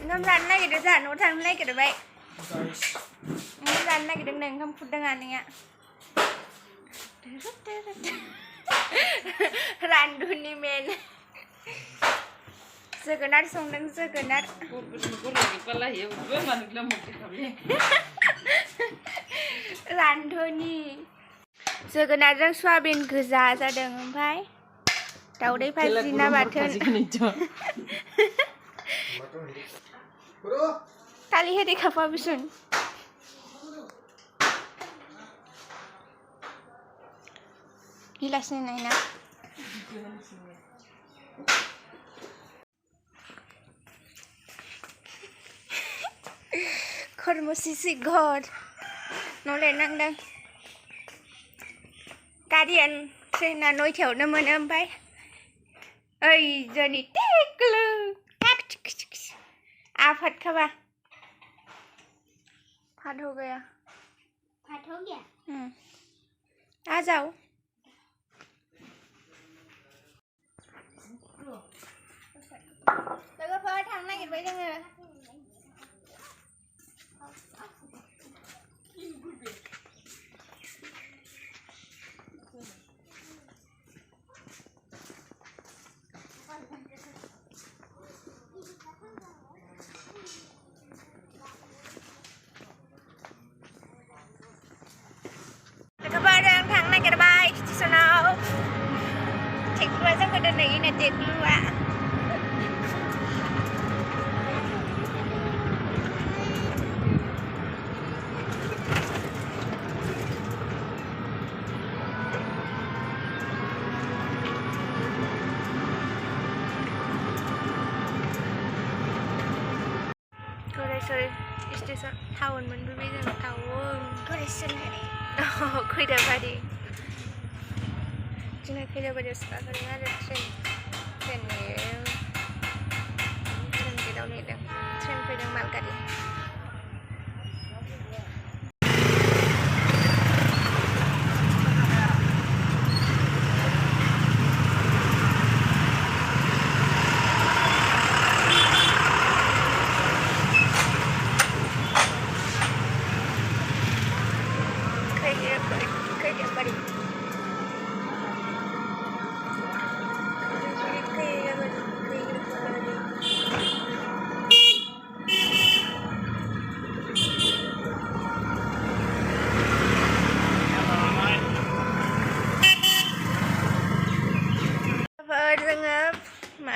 Ngâm rắn này cái giả nó thằng này cái vậy. Ngâm rắn này cái đừng nền không phút đừng ăn này ạ. Rắn đun đi men. Segenap song dan segenap. Randoni. Segenapजों सयाबिन गोजा जादों ओमफ्राय दाउदै भाजि ना बाथोन. Tali hedi kapal bisun. Gilasnya naina. Kormo sisi god. Nole nang dang. Kadian sena noi theo na mơn âm bay. Ơi giờ đi tiếc lư. फट खबा फट हो गया आ जाओ लोगोफोर थांनो नागिरबाय जोङो Kebarang thằng này cái bài chỉ sao nào thích quá rất cái đơn này là tuyệt luôn ạ. Sorry, station town mình bây giờ là town. Correction này. Khơi đào bài đi. Chúng ta khơi đào bài được sao cái này là train này cái đâu này đang train khơi đang mang cả đi.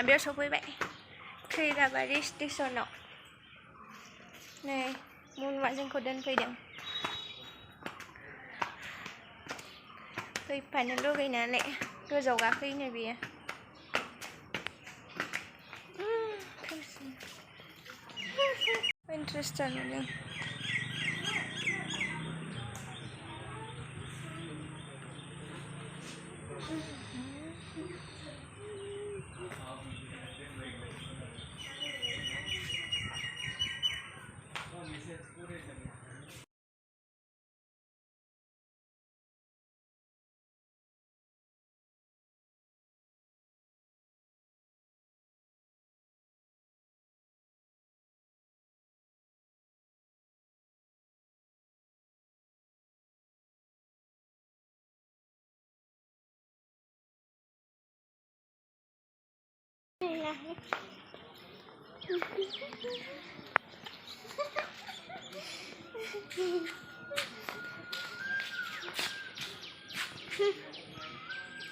Biar sopoi baik. Kerja bari stesen nak. Nih, mun macam kodan pedang. Cây pan nó cái này lẹ, tôi dầu cà phê này bìa. Interesting này.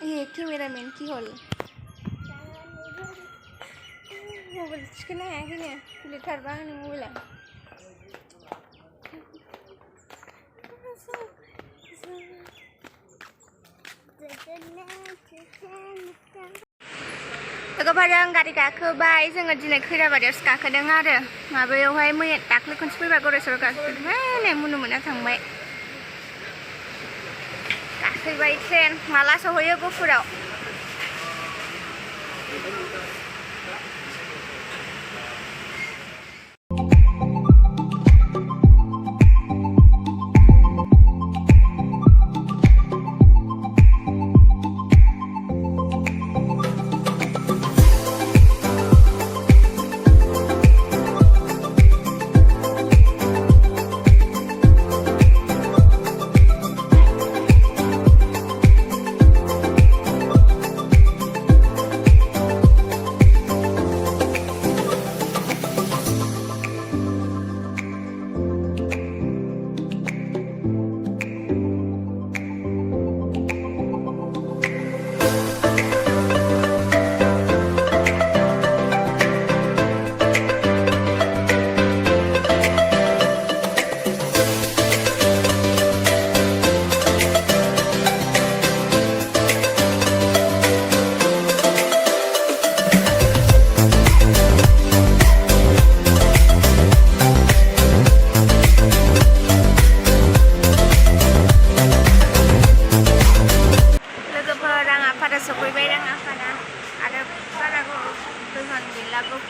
Iya, cameraman kihol. Mobil kena akhirnya, pilih terbang ni mobil. Kepada gaरि गाखोबाय जोङो दिनै खैराबारियावसो गाखोदों आरो माबायावहाय मैया दाख्लै खनसे faba गरेस्वराव गाखोदों नै मुनु मोना थांबाय गाखोबाय ट्रेन माला सहैयो गहपुराव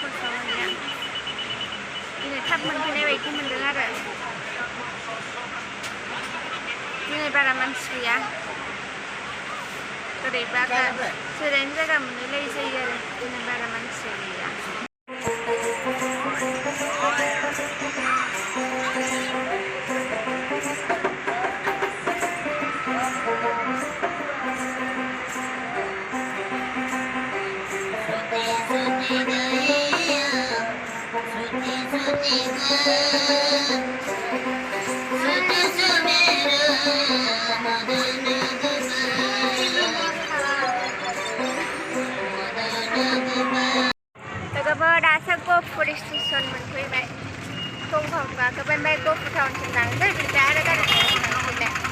खस्थ'मोनदों दिनै थाब मोनफैनाय बायदि मोनदों आरो दिनै बारा मानसि गैया बोरैबा जिरायनो जायगा मोनलायलायै जायो आरो दिनै बारा मानसि गैया लोगोफोर दासो गहपुर स्टेसन मोनफैबाय गंफाम गाखोबाय ओमफ्राय गहपुर टाउनसिम थांनोसै बिनिफ्राय आरो गारि थांफिननाय